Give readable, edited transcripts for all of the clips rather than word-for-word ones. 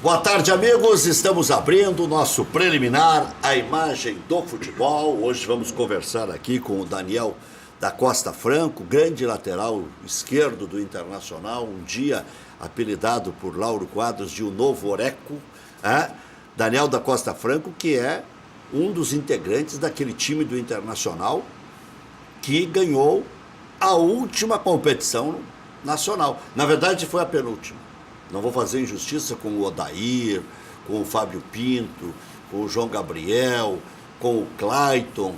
Boa tarde, amigos. Estamos abrindo o nosso preliminar, a imagem do futebol. Hoje vamos conversar aqui com o Daniel da Costa Franco, grande lateral esquerdo do Internacional, um dia apelidado por Lauro Quadros de o Novo Oreco. Daniel da Costa Franco, que é um dos integrantes daquele time do Internacional que ganhou a última competição nacional. Na verdade, foi a penúltima. Não vou fazer injustiça com o Odair, com o Fábio Pinto, com o João Gabriel, com o Clayton.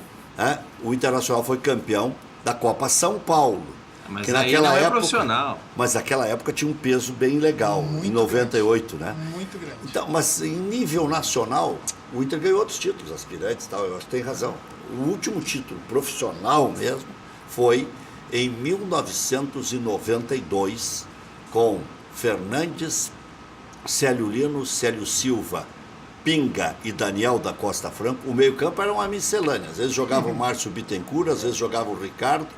O Internacional foi campeão da Copa São Paulo. Mas que aí naquela não é época, profissional. Mas naquela época tinha um peso bem legal, muito em 98, grande, né? Muito grande. Então, mas em nível nacional, o Inter ganhou outros títulos, aspirantes e tal, eu acho que tem razão. O último título profissional mesmo foi em 1992, com Fernandes, Célio Lino, Célio Silva, Pinga e Daniel da Costa Franco. O meio-campo era uma miscelânea. Às vezes jogava o Márcio Bittencourt, às vezes jogava o Ricardo,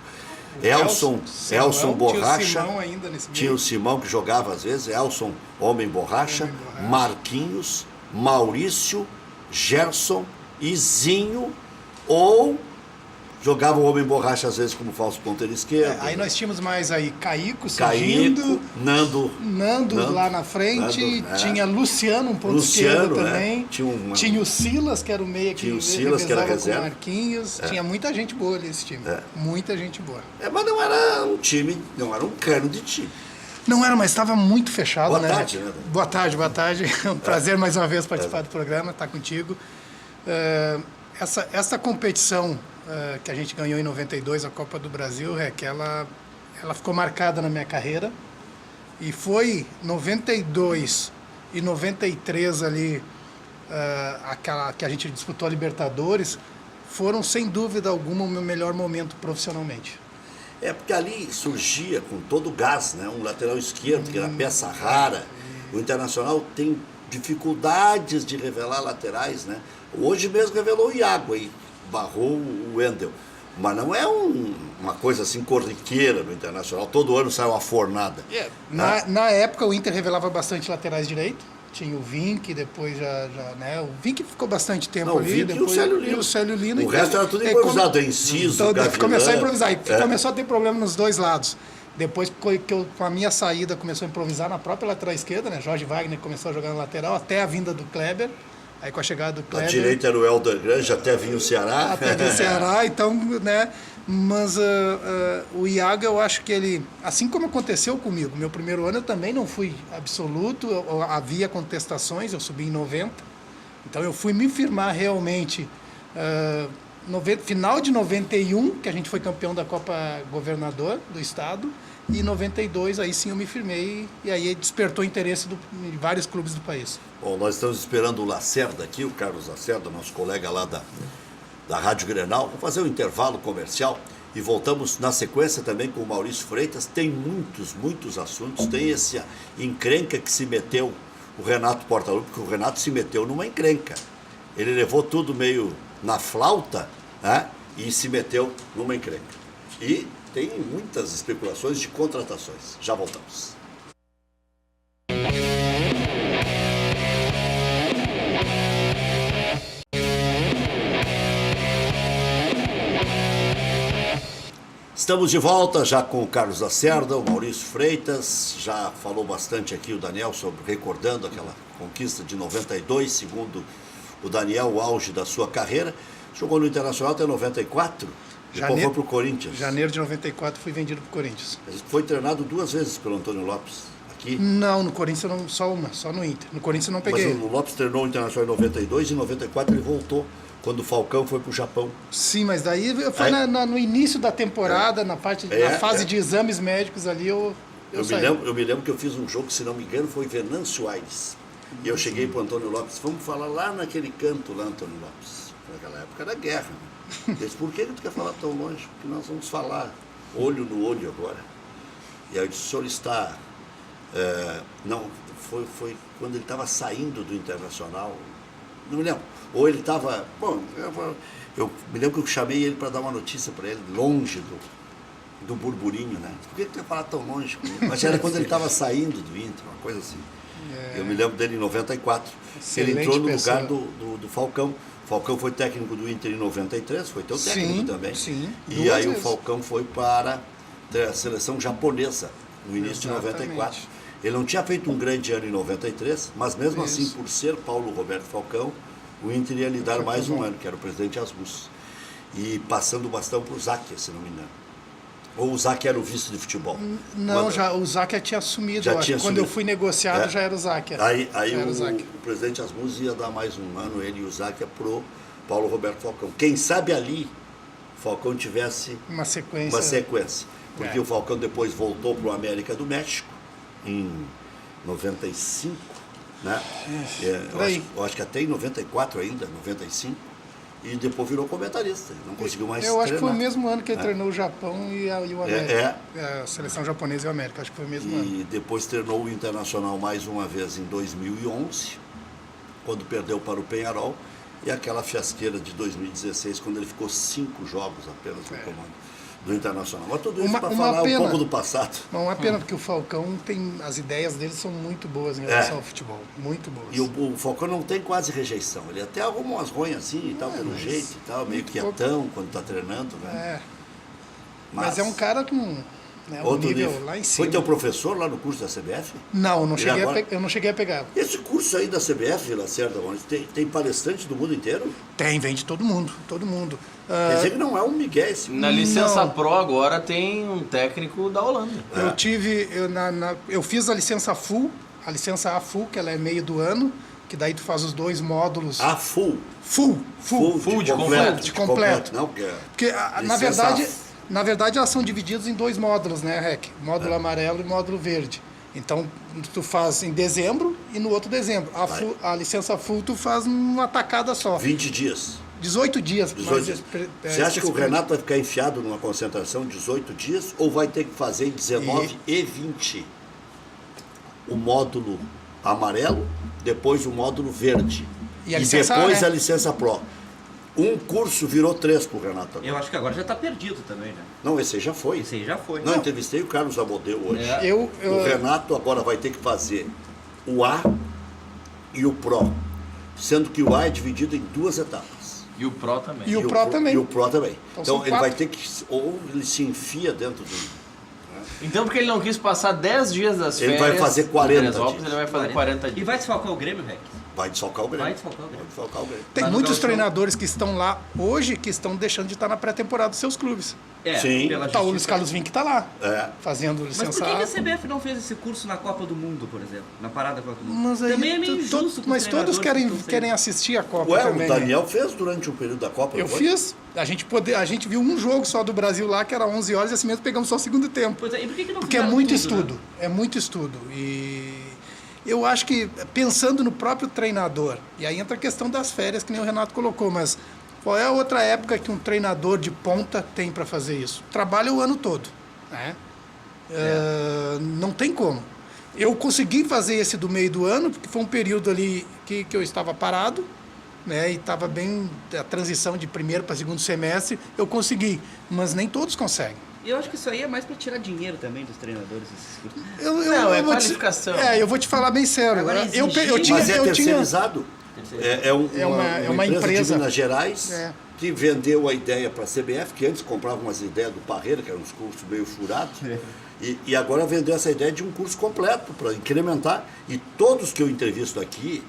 Elson Borracha. Tinha o Simão que jogava às vezes, Elson, Homem Borracha, Marquinhos, Maurício, Gerson, Izinho, ou jogava o Homem Borracha às vezes como falso ponteiro esquerdo. Aí nós tínhamos mais aí Caico surgindo, Nando lá na frente, Nando, tinha Luciano, um ponto esquerdo também. Tinha o Silas, que era o meia que era reserva. Com o Marquinhos. Tinha muita gente boa ali esse time. Muita gente boa. Mas não era um time, não era um cano de time. Não era, mas estava muito fechado, Boa tarde, né? Boa tarde. É um prazer mais uma vez participar do programa, estar contigo. Essa competição que a gente ganhou em 92, a Copa do Brasil, que ela ficou marcada na minha carreira. E foi 92 e 93 ali, aquela que a gente disputou a Libertadores, foram sem dúvida alguma o meu melhor momento profissionalmente. Porque ali surgia com todo o gás, né? Um lateral esquerdo, que era peça rara. O Internacional tem dificuldades de revelar laterais, né? Hoje mesmo revelou o Iago aí, barrou o Wendel. Mas não é uma coisa assim corriqueira no Internacional. Todo ano sai uma fornada. Na época o Inter revelava bastante laterais direito. Tinha o Vink, depois né? O Vink ficou bastante tempo ali. Depois, e o Célio Lino. O resto era tudo improvisado, Enciso, Gavilã. Começou a improvisar. Começou a ter problema nos dois lados. Depois que com a minha saída começou a improvisar na própria lateral esquerda, né? Jorge Wagner começou a jogar na lateral, até a vinda do Kleber. Aí com a chegada do Kleber... A direita era o Helder Grande, até vinha o Ceará. Então, né? Mas o Iago, eu acho que ele... Assim como aconteceu comigo, meu primeiro ano eu também não fui absoluto, havia contestações, eu subi em 90. Então eu fui me firmar realmente... final de 91, que a gente foi campeão da Copa Governador do Estado, e em 92, aí sim eu me firmei, e aí despertou interesse de vários clubes do país. Bom, nós estamos esperando o Lacerda aqui, o Carlos Lacerda, nosso colega lá da Rádio Grenal. Vamos fazer um intervalo comercial e voltamos na sequência também com o Maurício Freitas. Tem muitos assuntos, tem essa encrenca que se meteu o Renato Portaluppi, porque o Renato se meteu numa encrenca. Ele levou tudo meio na flauta, né? E se meteu numa encrenca. E tem muitas especulações de contratações. Já voltamos. Estamos de volta já com o Carlos Lacerda, o Maurício Freitas. Já falou bastante aqui o Daniel recordando aquela conquista de 92, segundo o Daniel, o auge da sua carreira. Jogou no Internacional até 94, depois foi para o Corinthians. Janeiro de 94 fui vendido para o Corinthians. Foi treinado 2 vezes pelo Antônio Lopes aqui? Não, no Corinthians não, só no Inter. No Corinthians eu não peguei. Mas o Lopes treinou o Internacional em 92 e em 94 ele voltou, quando o Falcão foi para o Japão. Sim, mas daí foi no início da temporada, na fase de exames médicos ali, eu me lembro que eu fiz um jogo, se não me engano, foi Venâncio Aires. E eu cheguei para o Antônio Lopes, vamos falar lá naquele canto lá, Antônio Lopes. Naquela época era guerra. Né? Ele disse, por que tu quer falar tão longe? Porque nós vamos falar olho no olho agora. E aí eu disse, o senhor está... não, foi quando ele estava saindo do Internacional, não me lembro. Ou ele estava... Bom, eu me lembro que eu chamei ele para dar uma notícia para ele, longe do burburinho, né? Por que tu quer falar tão longe comigo? Mas era quando ele estava saindo do Inter, uma coisa assim. Eu me lembro dele em 94. Excelente Ele entrou no pessoa. lugar do Falcão. O Falcão foi técnico do Inter em 93, foi teu técnico Sim, também. sim, E duas aí vezes. o Falcão foi para a seleção japonesa, no início Exatamente. de 94. Ele não tinha feito um grande ano em 93, mas mesmo assim, Isso. por ser Paulo Roberto Falcão, o Inter ia lhe dar Foi mais bom. um ano, que era o presidente Asmus. E passando o bastão para o Záquia, se não me engano. Ou o Záquia era o vice de futebol. Não, Quando- já, o Záquia tinha assumido. Já eu acho. tinha Quando eu assumido. fui negociado, É. já era o Záquia. Aí Já era o Záquia. o presidente Asmus ia dar mais um ano, ele e o Záquia, pro Paulo Roberto Falcão. Quem sabe ali o Falcão tivesse Uma sequência. uma sequência. Porque É. o Falcão depois voltou para o América do México em 95, né? por aí. Eu acho que até em 94 ainda, 95. E depois virou comentarista. Ele não conseguiu mais Eu acho que foi o treinar. mesmo ano que ele treinou o Japão e o América. A seleção japonesa e o América. Acho que foi o mesmo ano. E depois treinou o Internacional mais uma vez em 2011, quando perdeu para o Peñarol, e aquela fiasqueira de 2016, quando ele ficou 5 jogos apenas no comando do Internacional. Mas tudo isso Uma- para uma falar pena. um pouco do passado. Não, uma pena, porque o Falcão tem. As ideias dele são muito boas em relação ao futebol. Muito boas. E o Falcão não tem quase rejeição. Ele até arruma umas ronhas assim e tal, pelo jeito e tal, meio quietão quando está treinando, né? É, mas é um cara com um outro nível lá em cima. Foi teu professor lá no curso da CBF? Não, Ele agora- eu não cheguei a pegar. Esse curso aí da CBF, Lacerda, tem palestrante do mundo inteiro? Vem de todo mundo, todo mundo. Quer dizer que não é um Miguel esse. Na licença Não. Pro agora tem um técnico da Holanda. Eu fiz a licença full, a licença A full, que ela é meio do ano, que daí tu faz os 2 módulos. A full. Full. Full de completo. De completo. Não, porque Porque, licença na verdade, elas são divididas em 2 módulos, né, Rec? Módulo amarelo e módulo verde. Então, tu faz em dezembro e no outro dezembro. A licença full tu faz numa tacada só. 20 dias. 18 dias. 18 dias. Você acha que o Renato vai ficar enfiado numa concentração 18 dias ou vai ter que fazer em 19 e 20? O módulo amarelo, depois o módulo verde. E a licença depois A, né? a licença Pro. Um curso virou 3 pro Renato agora. Eu acho que agora já tá perdido também, né? Não, esse aí já foi. Esse aí já foi. Não, entrevistei o Carlos Amodeu hoje. É. O Renato agora vai ter que fazer o A e o Pro, sendo que o A é dividido em 2 etapas. E o Pro também. E o Pro também. E o Pro também. Então Então são ele 4. vai ter que, ou ele se enfia dentro do... Então, porque ele não quis passar 10 dias das Ele férias. vai fazer 40 em Teresópolis, dias. ele vai fazer 40 E dias. vai desfalcar o Grêmio, Rex? Vai desfalcar o Grêmio. Vai desfalcar o Grêmio. Vai desfalcar o Grêmio. Tem Mas no muitos Gauchão- treinadores que estão lá hoje que estão deixando de estar na pré-temporada dos seus clubes. Sim. pela Tá, o Luiz justiça. Carlos Vinck tá lá, É. fazendo Mas por licença que, que A. a CBF não fez esse curso na Copa do Mundo, por exemplo? Na parada da Copa do Mundo? Mas aí, Também é meio injusto com mas os todos treinadores querem, que estão querem sendo- assistir a Copa Ué, também. o Daniel fez durante um período da Copa. Eu não foi? fiz. A gente viu um jogo só do Brasil lá, que era 11 horas, e assim mesmo pegamos só o segundo tempo. Pois é, e por que não Porque é fizeram muito tudo, estudo, né? é muito estudo. E eu acho que, pensando no próprio treinador, e aí entra a questão das férias, que nem o Renato colocou, mas qual é a outra época que um treinador de ponta tem para fazer isso? Trabalha o ano todo, né? Não tem como. Eu consegui fazer esse do meio do ano, porque foi um período ali que eu estava parado, né, e estava bem a transição de primeiro para segundo semestre, eu consegui, mas nem todos conseguem. E eu acho que isso aí é mais pra tirar dinheiro também dos treinadores, esses cursos. Não, é vou qualificação. Eu vou te falar bem sério. Agora, eu exigir- tinha, Mas é eu tinha, terceirizado. É uma empresa de Minas Gerais É. que vendeu a ideia para a CBF, que antes comprava umas ideias do Parreira, que eram uns cursos meio furados, e agora vendeu essa ideia de um curso completo para incrementar. E todos que eu entrevisto aqui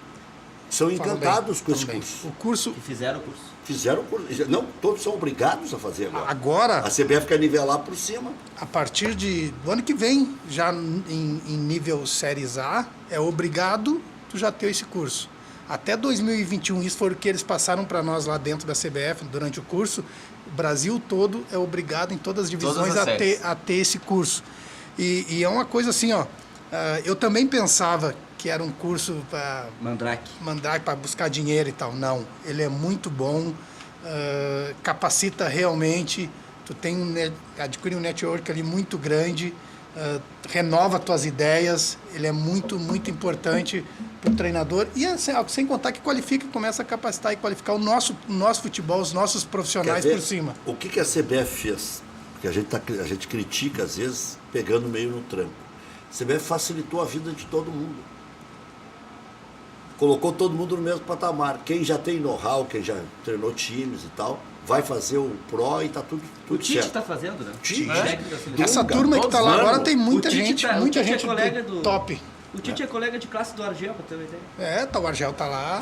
são Falam encantados bem, com esse falam bem. curso. O curso Que fizeram o curso. Fizeram o curso. Não, todos são obrigados a fazer agora. agora, A CBF quer nivelar por cima. a partir do ano que vem, já em nível séries A, é obrigado tu já ter esse curso. Até 2021, isso foi o que eles passaram para nós lá dentro da CBF durante o curso. O Brasil todo é obrigado em todas as divisões as séries. a ter esse curso. E é uma coisa assim, ó. Eu também pensava que era um curso para Mandrake. mandar para buscar dinheiro e tal. Não, ele é muito bom, capacita realmente, tu tem adquire um network ali muito grande, renova tuas ideias, ele é muito, muito importante para o treinador e sem contar que qualifica, começa a capacitar e qualificar o nosso futebol, os nossos profissionais Quer ver por cima. O que a CBF fez? Porque a gente critica, às vezes, pegando meio no tranco. A CBF facilitou a vida de todo mundo. colocou todo mundo no mesmo patamar. Quem já tem know-how, quem já treinou times e tal, vai fazer o Pro e tá tudo O Tite certo. está fazendo, né? Tite. O técnico da seleção. Essa Dunga, turma que tá lá todos agora vão. tem muita O Tite gente, tá- o muita Tite é gente colega do- top. O Tite é colega de classe do Argel, pra ter uma ideia. O Argel tá lá.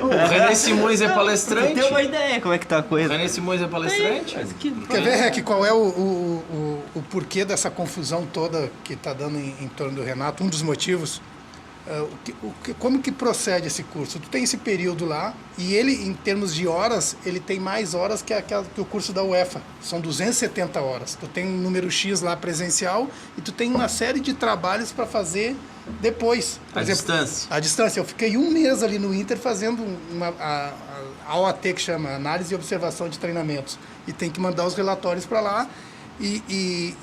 O René Simões é palestrante. Tem uma ideia como é que tá a O coisa. René Simões é palestrante. Quer ver, Rec, qual é o porquê dessa confusão toda que está dando em torno do Renato? Um dos motivos. Como que procede esse curso? Tu tem esse período lá e ele, em termos de horas, ele tem mais horas que o curso da UEFA. São 270 horas. Tu tem um número X lá presencial e tu tem uma série de trabalhos para fazer depois. Por Distância. A distância. Eu fiquei um mês ali no Inter fazendo a OAT, que chama Análise e Observação de Treinamentos. E tem que mandar os relatórios para lá. E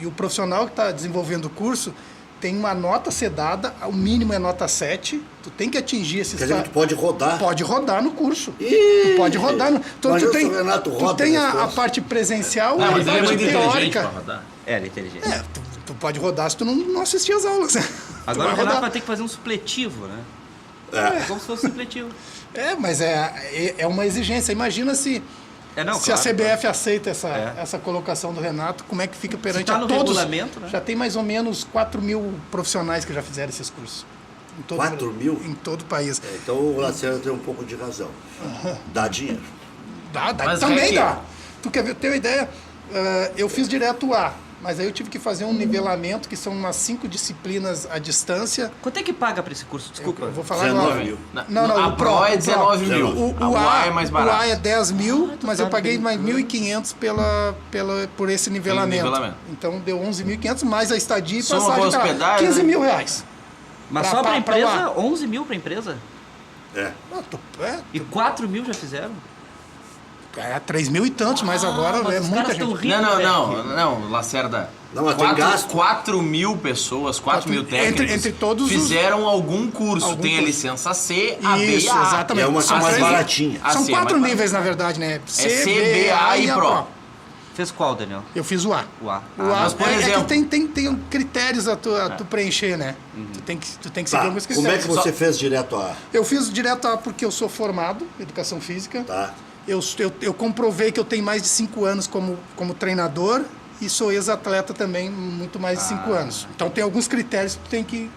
o profissional que está desenvolvendo o curso tem uma nota sedada, o mínimo é nota 7. Tu tem que atingir esses... Quer dizer, tu pode rodar. Pode rodar no curso. Ih, Tu pode rodar. Então, mas tu eu tem, sou Renato tu Roda tem nesse a troço. parte presencial Não, e a mas ele é parte muito inteligente pra teórica. rodar. É, ele é inteligente. Tu pode rodar se tu não assistir as aulas. Tu Agora vai o Renato rodar. vai ter que fazer um supletivo, né? É. Como se fosse um supletivo. Mas é uma exigência. Imagina se Não, se a claro, CBF aceita É. essa colocação do Renato, como é que fica perante tá a no todos? regulamento, né? Já tem mais ou menos 4 mil profissionais que já fizeram esses cursos. Em todo 4 mil? Em todo o país. Então o Lacerda tem um pouco de razão. Dá dinheiro. Dá, Mas, também Rec, dá. Tu quer ter uma ideia? Eu fiz direto A, mas aí eu tive que fazer um nivelamento, que são umas 5 disciplinas à distância. Quanto é que paga pra esse curso? Desculpa. Eu vou falar 19 agora. mil. Não, a o Pro é o 19 mil. O A A é mais O barato. A é 10 mil, mas eu tá paguei bem. mais 1.500 por esse nivelamento. nivelamento. Então deu 11.500 mais a estadia e Soma passagem. com Cara, hospedagem, 15 né? mil reais. Mas Pra- só pra pra empresa, lá. 11 mil pra empresa? É. E 4 mil já fizeram? 3 mil e tantos, mas agora mas é os muita caras tão gente. rindo. Não, Lacerda. Não, mas tem gasto. 4 mil pessoas, 4 mil técnicos Entre todos os- fizeram algum curso. Algum Tem a curso. licença C, A, B e Isso, A. exatamente. É uma São mais três- baratinha. A São C é 4 mais níveis, na verdade, né? C, B, A e a Pro. Fez qual, Daniel? Eu fiz o A. O A. O A mas, por é exemplo- que tem critérios a tu preencher, né? Tu tem que seguir Tá. alguns Como critérios. é que você fez direto a... Eu fiz direto A porque eu sou formado em educação física. Tá. Eu comprovei que eu tenho mais de 5 anos como treinador e sou ex-atleta também, muito mais de 5 anos. Então tem alguns critérios que tu tem que...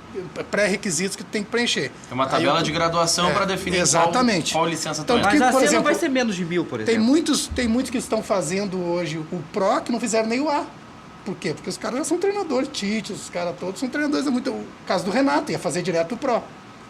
pré-requisitos que tu tem que preencher. É uma Aí tabela eu- de graduação para definir exatamente. qual licença tu Então, é. porque, Mas a por C não exemplo, vai ser menos de 1.000, por Tem exemplo. muitos que estão fazendo hoje o Pro que não fizeram nem o A. Por quê? Porque os caras já são treinadores, Tite, os caras todos são treinadores. O caso do Renato ia fazer direto o Pro.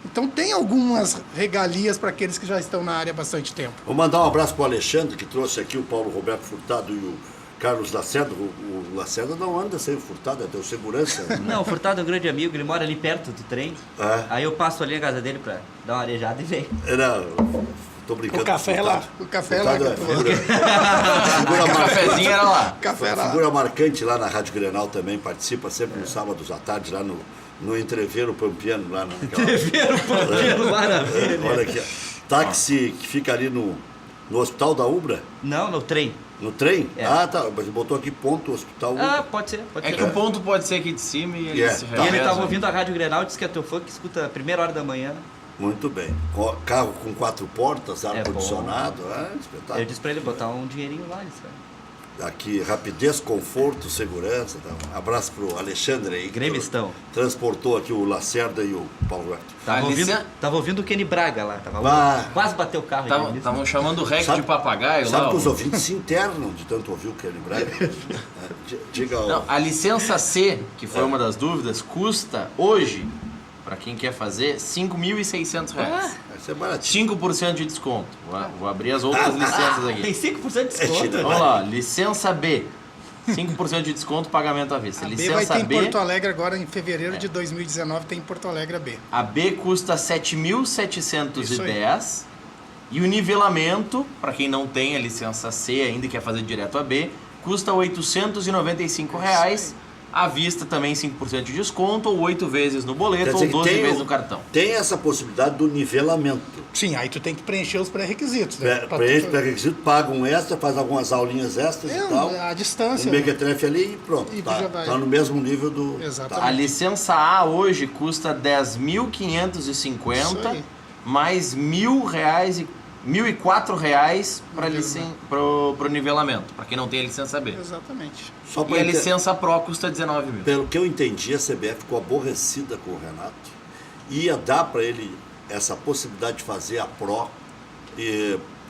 Então tem algumas regalias para aqueles que já estão na área há bastante tempo. Vou mandar um abraço para o Alexandre, que trouxe aqui o Paulo Roberto Furtado e o Carlos Lacerda. O Lacerda não anda sem o Furtado, é teu segurança. Não, o Furtado é um grande amigo, ele mora ali perto do trem. É. Aí eu passo ali a casa dele pra dar uma arejada e vem. Não, tô brincando. O café com lá. Furtado. O café Furtado lá. é figura O cafezinho era lá. Café lá. figura marcante lá na Rádio Grenal também, participa sempre nos sábados à tarde lá no Entreveiro Pampiano, lá naquela... Entreveiro Pampiano, maravilha. Olha aqui, ó. Táxi que fica ali no Hospital da Ubra, Não, no trem. no trem? É. Ah, tá, mas botou aqui ponto Hospital Ubra. Ah, pode ser. Pode É ser. que o ponto pode ser aqui de cima e ele Yeah, se tá. E ele reveza. tava ouvindo a Rádio Grenal, disse que é teu fã, que escuta a primeira hora da manhã. Muito bem. Carro com 4 portas, É ar-condicionado, Eu espetáculo. disse pra ele botar um dinheirinho lá, isso, velho. Aqui, rapidez, conforto, segurança. Tá? Um abraço pro Alexandre aí. que Gremistão. Transportou aqui o Lacerda e o Paulo Roberto. Tava ouvindo o Kenny Braga lá. Ah. Quase bateu o carro. aí, Estavam chamando o REC Sabe- de papagaio Sabe lá. que os ó. ouvintes se internam de tanto ouvir o Kenny Braga? Diga ó. Não, a licença C, que foi uma das dúvidas, custa hoje, para quem quer fazer, R$ 5.600. Vai ser baratinho. 5% de desconto. Vou abrir as outras licenças Tem aqui. 5% de desconto. China. Vamos lá, licença B. 5% de desconto, pagamento à vista. A B vai Licença ter em B, Porto Alegre agora, em fevereiro de 2019, tem em Porto Alegre a B. a B custa R$ 7.710. E o nivelamento, para quem não tem a licença C ainda e quer fazer direto a B, custa R$ 895. À vista também 5% de desconto, ou 8 vezes no boleto, ou 12 vezes no cartão. Tem essa possibilidade do nivelamento. Sim, aí tu tem que preencher os pré-requisitos. Né? Pré-requisito, paga um extra, faz algumas aulinhas extras e tal. A distância. Um mequetrefe ali e pronto. E Tá, já vai. tá no mesmo nível do... Exatamente. A licença A hoje custa Isso R$10.550, aí. mais R$1.004 para o nivelamento, para quem não tem a licença B. Exatamente. Só E pra a licença Pro custa 19 mil. Pelo que eu entendi, a CBF ficou aborrecida com o Renato. Ia dar para ele essa possibilidade de fazer a Pro,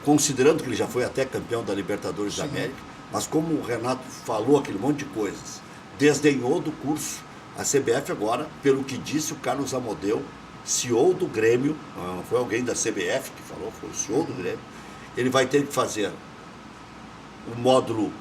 considerando que ele já foi até campeão da Libertadores da América, mas como o Renato falou aquele monte de coisas, desdenhou do curso, a CBF agora, pelo que disse o Carlos Amodeu, CEO do Grêmio, não foi alguém da CBF que falou, foi o CEO do Grêmio, ele vai ter que fazer o módulo,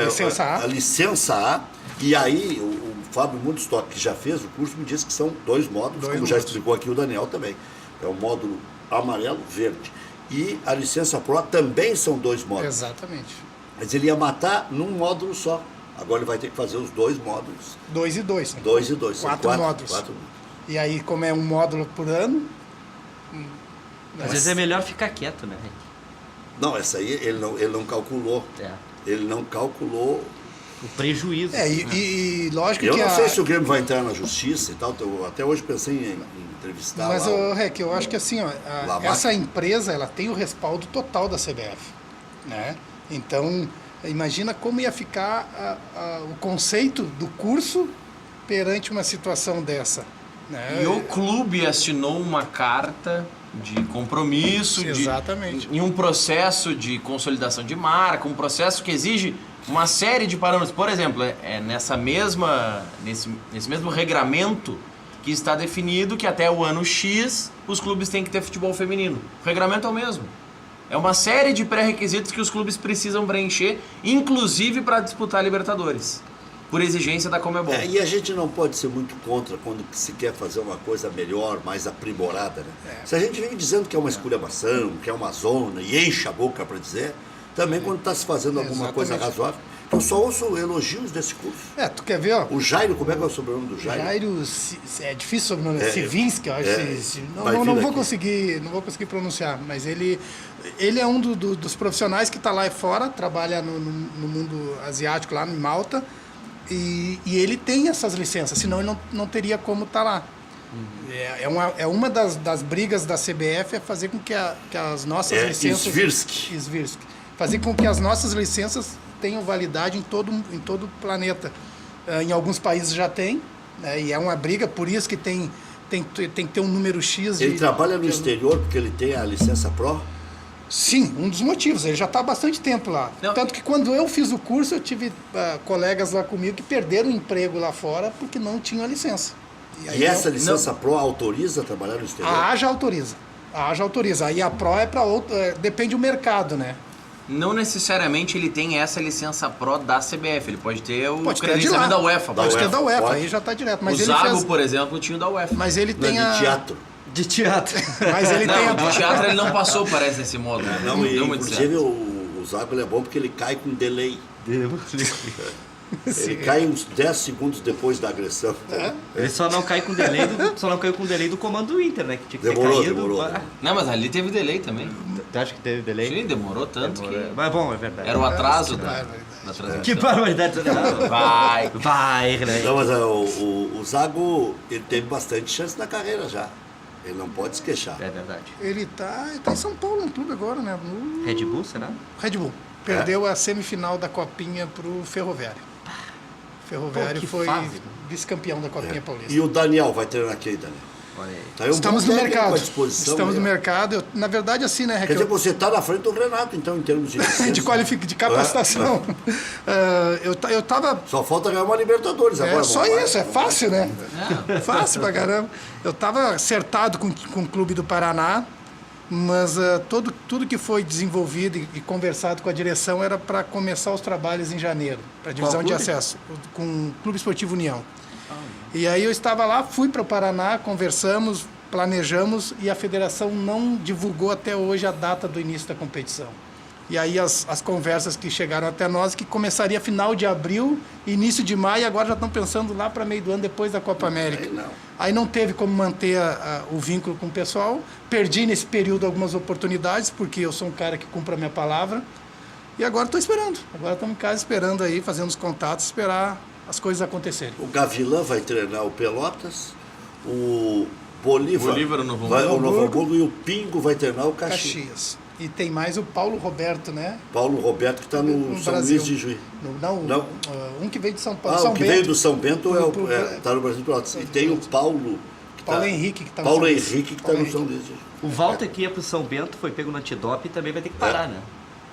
Licença A. a licença A, e aí o Fábio Mundstock, que já fez o curso, me disse que são 2 módulos, como já explicou aqui o Daniel também. É o módulo amarelo, verde. E a licença Pro também são 2 módulos. Exatamente. Mas ele ia matar num módulo só. Agora ele vai ter que fazer os 2 módulos. 2 e 2. 2 e 2. 4 módulos. 4 módulos. E aí, como é um módulo por ano... Às vezes é melhor ficar quieto, né? Não, essa aí ele não calculou. É. Ele não calculou. O prejuízo. E lógico Eu que não sei se o Grêmio vai entrar na justiça e tal. Eu até hoje pensei em entrevistar Mas, lá. Rec, eu acho que assim, ó, essa empresa, ela tem o respaldo total da CBF, né? Então, imagina como ia ficar o conceito do curso perante uma situação dessa, né? E o clube assinou uma carta de compromisso, Exatamente. em um processo de consolidação de marca, um processo que exige uma série de parâmetros. Por exemplo, nesse mesmo regramento que está definido que até o ano X os clubes têm que ter futebol feminino. O regramento é o mesmo. É uma série de pré-requisitos que os clubes precisam preencher, inclusive para disputar a Libertadores, por exigência da Conmebol. E a gente não pode ser muito contra quando se quer fazer uma coisa melhor, mais aprimorada, né? Se a gente vem dizendo que é uma esculhambação, que é uma zona, e enche a boca para dizer, também quando está se fazendo alguma coisa razoável. Eu só ouço elogios desse curso. Tu quer ver, ó? O Jairo, como é que é o sobrenome do Jairo? É difícil o sobrenome, Sivinski, eu acho. Não vou conseguir pronunciar, mas ele é um dos profissionais que está lá fora, trabalha no mundo asiático, lá em Malta, e ele tem essas licenças, senão ele não teria como estar lá. É uma das brigas da CBF é fazer com que as nossas licenças... Svirsky. Fazer com que as nossas licenças tenham validade em todo o planeta. Em alguns países já tem, né, e é uma briga, por isso que tem que ter um número X. Ele trabalha no exterior porque ele tem a licença Pro? Sim, um dos motivos. Ele já está há bastante tempo lá. Não. Tanto que quando eu fiz o curso, eu tive colegas lá comigo que perderam o emprego lá fora porque não tinham a licença. E essa licença Pro autoriza a trabalhar no exterior? A AJA autoriza. Aí a Pro é para outro... depende do mercado, né? Não necessariamente ele tem essa licença Pro da CBF, ele pode ter o Pode ter credenciamento da UEFA. Pode ter da UEFA, pode. aí já está direto. O Mas ele Zago, por exemplo, tinha o da UEFA. Mas ele Não, tem de teatro. De teatro. Mas ele tem Não, de teatro ele não passou, parece, nesse modo. Não, deu muito inclusive certo. o Zago ele é bom porque ele cai com delay. Ele cai uns 10 segundos depois da agressão. Ele só não caiu com o delay do comando do Inter, né? Que tinha que Demorou, ter caído. demorou. Não, mas ali teve delay também. Tu acha que teve delay? Sim, demorou tanto que... Mas bom, é verdade. Era o atraso Que da barbaridade. transmissão. Que barbaridade. Vai, né? Não, mas o Zago ele teve bastante chance na carreira já. Ele não pode se queixar. É verdade. Ele tá em São Paulo, no clube agora, né? No Red Bull, será? Red Bull. Perdeu a semifinal da Copinha pro Ferroviário. Ferroviário Pô, que foi fase. vice-campeão da Copinha Paulista. E o Daniel vai treinar aqui, Daniel? Olha aí. Tá aí um Estamos bom no técnico mercado. à disposição, Estamos no né? mercado. Na verdade, assim, né, Quer Raquel? dizer, você está na frente do Renato, então, em termos de licença. de capacitação. Eu tava... Só falta ganhar uma Libertadores agora. só vamos lá. isso, é fácil, né? É. Fácil pra caramba. Eu tava acertado com o Clube do Paraná, mas tudo que foi desenvolvido e conversado com a direção era para começar os trabalhos em janeiro, para a divisão de clube? acesso, com o Clube Esportivo União. E aí eu estava lá, fui para o Paraná, conversamos, planejamos e a federação não divulgou até hoje a data do início da competição. E aí as conversas que chegaram até nós, que começaria final de abril, início de maio, agora já estão pensando lá para meio do ano, depois da Copa América. Aí não teve como manter o vínculo com o pessoal. Perdi nesse período algumas oportunidades, porque eu sou um cara que cumpre a minha palavra. E agora estou esperando. Agora estamos em casa esperando aí, fazendo os contatos, esperar as coisas acontecerem. O Gavilã vai treinar o Pelotas, o Bolívar o Novo vai, o Hamburgo. Novo Hamburgo, e o Pingo vai treinar o Caxias. Caxias. E tem mais o Paulo Roberto, né? Paulo Roberto, que está no São Brasil. Luís de Juiz. Não. Um que veio de São Paulo. Ah, São o que Bento. veio do São Bento está no Brasil de Pelotas. E tem o Paulo... Paulo Henrique, que está no Paulo São Luís. Henrique, que está no São Luís de Juiz. O Walter que ia pro São Bento, foi pego no antidope e também vai ter que parar, né?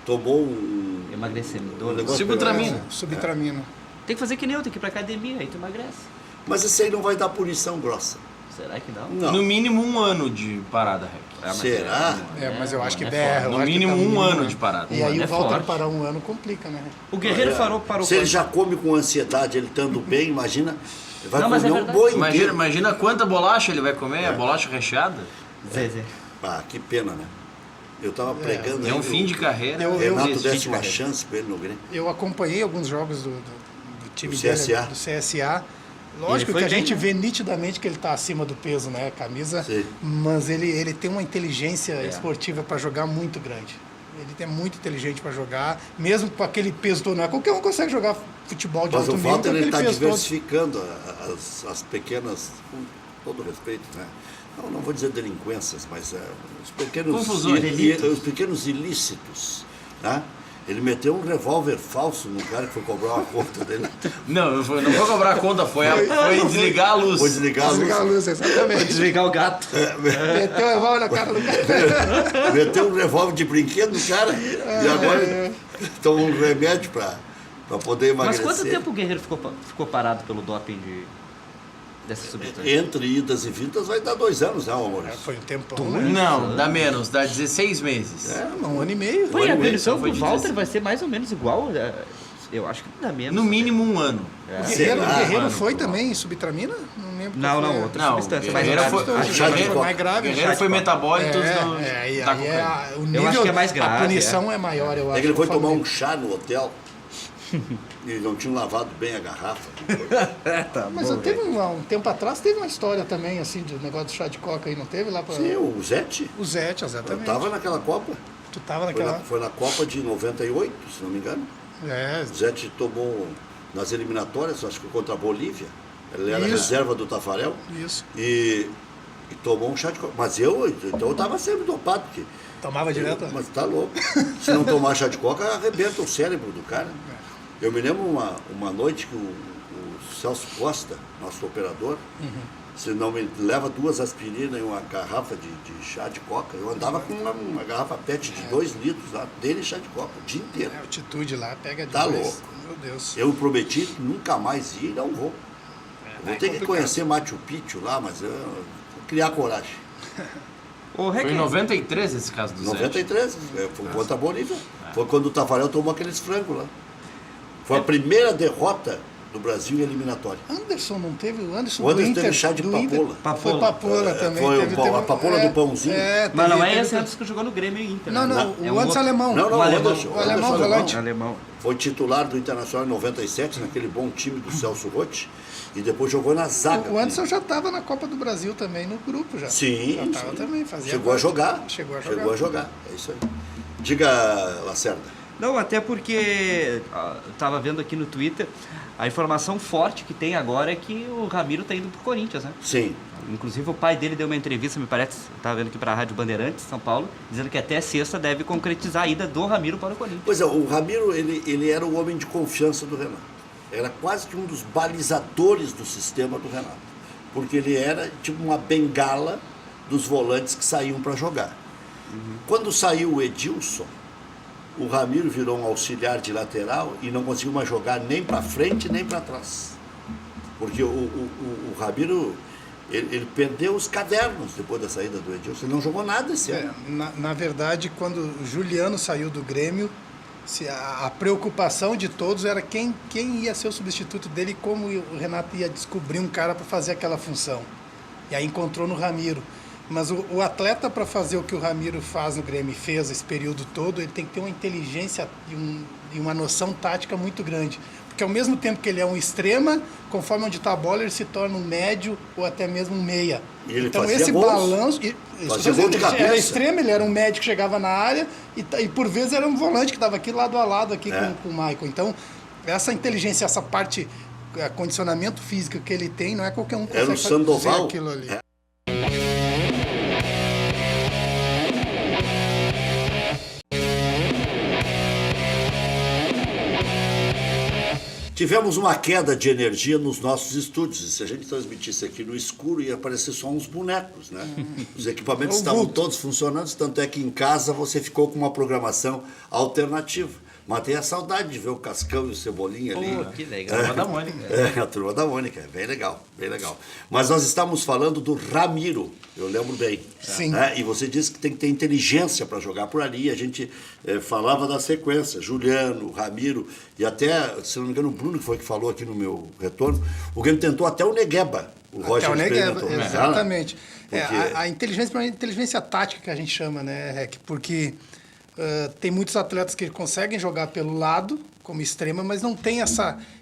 Tomou um... Emagrecedor. negócio- Sibutramina. Subtramina. Tem que fazer que nem eu, tem que ir pra academia, aí tu emagrece. Mas esse aí não vai dar punição grossa. Será que não? Não. No mínimo 1 ano de parada, Rec. Mas Será? Mas eu acho que é der. foda. No mínimo 1 ano de parada. E aí É o Walter forte. parar 1 ano complica, né? O Guerreiro parou Se ele já come com ansiedade, ele estando bem, imagina... Vai Não, mas comer é um verdade. boi Imagina, inteiro. imagina quanta bolacha ele vai comer, a bolacha recheada. Zezé. Ah, que pena, né? Eu estava pregando É um aí, fim de carreira. Eu- Renato Esse desse fim de uma carreira. chance para ele no Grêmio. Eu acompanhei alguns jogos do time Do dele, CSA. do CSA. Lógico Ele foi que a bem, gente né? vê nitidamente que ele está acima do peso, né? A camisa. Sim. Mas ele tem uma inteligência esportiva para jogar muito grande. Ele é muito inteligente para jogar, mesmo com aquele peso todo. Não é qualquer um consegue jogar futebol de Mas alto o nível com Walter ele aquele está peso todo. diversificando as pequenas, com todo respeito, né? Não vou dizer delinquências, mas os pequenos Confusões. os pequenos ilícitos, né? Ele meteu um revólver falso no cara que foi cobrar uma conta dele. Não, não foi cobrar a conta, foi desligar a luz. Foi desligar a luz. Desligar a luz, exatamente. Desligar o gato. Meteu a mão na cara do cara. Meteu um revólver de brinquedo no cara e agora toma um remédio para poder Mas emagrecer. quanto tempo o Guerreiro ficou parado pelo doping dessa substância? Entre idas e vindas vai dar 2 anos, né, amor? Foi um tempão, Não, dá menos, dá 16 meses. Um ano e meio. Foi, a Foi punição pro de Walter 16. vai ser mais ou menos igual. Eu acho que não dá menos. No mínimo 1 ano. O Guerreiro, Será, o Guerreiro mano? foi também em subtramina? Não lembro. Não, qual foi. não, outra Não, substância mais Guerreiro grave. foi- Acho que chá de Guerreiro coca. mais grave. Guerreiro foi metabólitos Aí da cocaína. é, o nível, acho que é mais grave, a punição é maior, eu acho. É que ele foi eu falo tomar um dele. chá no hotel e não tinham lavado bem a garrafa. Mas eu teve um tempo atrás, teve uma história também, assim, do negócio do chá de coca aí, não teve lá pra... Sim, o Zete. O Zete, Eu exatamente. estava naquela Copa. Tu tava Foi naquela... na, foi na Copa de 98, se não me engano. É, O Zete tomou nas eliminatórias, acho que contra a Bolívia. Ele era Isso. reserva do Tafarel. isso. E tomou um chá de coca. Mas eu estava sempre dopado, porque. Tomava direto. Mas tá louco. Se não tomar chá de coca, arrebenta o cérebro do cara. Eu me lembro uma noite que o Celso Costa, nosso operador, se não me leva 2 aspirinas e uma garrafa de chá de coca. Eu andava com uma garrafa PET de 2 litros lá, dele chá de coca, o dia inteiro. A altitude lá pega Tá demais. louco. Meu Deus. Eu prometi nunca mais ir e não vou. Vou ter que complicado. conhecer Machu Picchu lá, mas eu vou criar coragem. Ô, Foi em Reque, 93 esse caso do Zé. 93, foi contra a Bolívia. Foi quando o Tafarel tomou aqueles frangos lá. Foi a primeira derrota do Brasil em eliminatória. Anderson não teve? O Anderson O Anderson do Inter, teve chá de do papoula. Inter. Foi papoula também. foi teve, a papoula do pãozinho. mas não é teve- esse Anderson que jogou no Grêmio e Inter. Não, né? não, É o um Anderson outro- alemão. Não, não, O alemão. Anderson, O alemão, Anderson volante. Alemão. Foi titular do Internacional em 97, naquele bom time do Celso Rotti, e depois jogou na zaga. O Anderson já estava na Copa do Brasil também, no grupo já. Sim, Já estava sim. também, fazia Chegou a parte. jogar. Chegou a jogar. É isso aí. Diga, Lacerda. Não, até porque eu tava vendo aqui no Twitter, a informação forte que tem agora é que o Ramiro tá indo pro Corinthians, né? Sim. Inclusive o pai dele deu uma entrevista, me parece, eu tava vendo aqui para a Rádio Bandeirantes, São Paulo, dizendo que até sexta deve concretizar a ida do Ramiro para o Corinthians. Pois é, o Ramiro, ele era o homem de confiança do Renato. Era quase que um dos balizadores do sistema do Renato. Porque ele era tipo uma bengala dos volantes que saíam para jogar. Quando saiu o Edilson, o Ramiro virou um auxiliar de lateral e não conseguiu mais jogar nem para frente nem para trás. Porque o Ramiro, ele perdeu os cadernos depois da saída do Edilson. Ele não jogou nada esse ano. Na verdade, quando o Juliano saiu do Grêmio, a preocupação de todos era quem ia ser o substituto dele e como o Renato ia descobrir um cara para fazer aquela função. E aí encontrou no Ramiro. Mas o atleta, para fazer o que o Ramiro faz no Grêmio e fez esse período todo, ele tem que ter uma inteligência e uma noção tática muito grande. Porque ao mesmo tempo que ele é um extrema, conforme onde está a bola, ele se torna um médio ou até mesmo um meia. E ele então fazia esse gols. balanço... Fazia gol de ele cabeça. era extremo, ele era um médio que chegava na área e por vezes era um volante que estava aqui lado a lado aqui com o Michael. Então, essa inteligência, essa parte, condicionamento físico que ele tem, não é qualquer um que Era o consegue fazer Sandoval. aquilo ali. Tivemos uma queda de energia nos nossos estúdios. E se a gente transmitisse aqui no escuro, ia aparecer só uns bonecos, né? Os equipamentos estavam todos funcionando, tanto é que em casa você ficou com uma programação alternativa. Matei a saudade de ver o Cascão e o Cebolinha ali. Pô, que legal. Turma da Mônica. A turma da Mônica, bem legal, bem legal. Mas nós estamos falando do Ramiro, eu lembro bem. Sim. E você disse que tem que ter inteligência para jogar por ali. A gente falava da sequência, Juliano, Ramiro e até, se não me engano, o Bruno que foi que falou aqui no meu retorno. O Grêmio tentou até o Negueba. O Roger Até o Negueba, experimentou. exatamente. Porque- A inteligência tática que a gente chama, né, Rec? Porque tem muitos atletas que conseguem jogar pelo lado, como extrema, mas não tem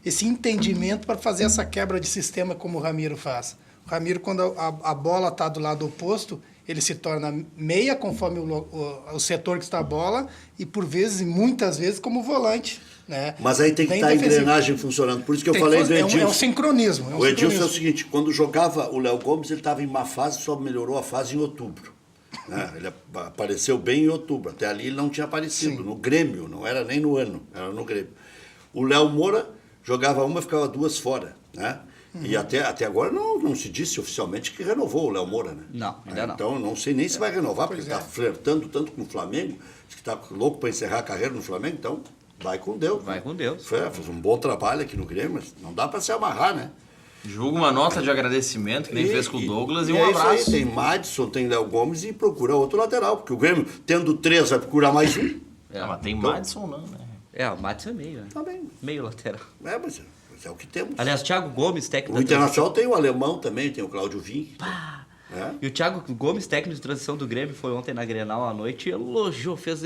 esse entendimento para fazer essa quebra de sistema como o Ramiro faz. O Ramiro, quando a bola está do lado oposto, ele se torna meia, conforme o setor que está a bola, e por vezes, e muitas vezes, como volante. Né? Mas aí tem que Bem estar a defensivo. engrenagem funcionando. Por isso que eu Tem falei que do fazer- Edilson. É um sincronismo. O Edilson é o seguinte, quando jogava o Léo Gomes, ele estava em má fase, só melhorou a fase em outubro. Ele apareceu bem em outubro. Até ali ele não tinha aparecido. Sim. No Grêmio, não era nem no ano, era no Grêmio. O Léo Moura jogava uma e ficava duas fora. Né? E até agora não se disse oficialmente que renovou o Léo Moura. Né? Não, ainda não. Então não sei nem se vai renovar, porque Pois está flertando tanto com o Flamengo, diz que está louco para encerrar a carreira no Flamengo, então vai com Deus. Vai com Deus. Fez um bom trabalho aqui no Grêmio, mas não dá para se amarrar, né? Julga uma nota de agradecimento, que nem fez com o Douglas, e um é isso aí, abraço. tem Madison, tem Léo Gomes e procura outro lateral, porque o Grêmio, tendo 3, vai procurar mais um. Mas tem Madison não, né? O Matos é meio, né? Tá bem. Meio lateral. Mas é o que temos. Aliás, Thiago Gomes, técnico O da transição. Internacional tem o alemão também, tem o Cláudio Vim. E o Thiago Gomes, técnico de transição do Grêmio, foi ontem na Grenal à noite e elogiou, fez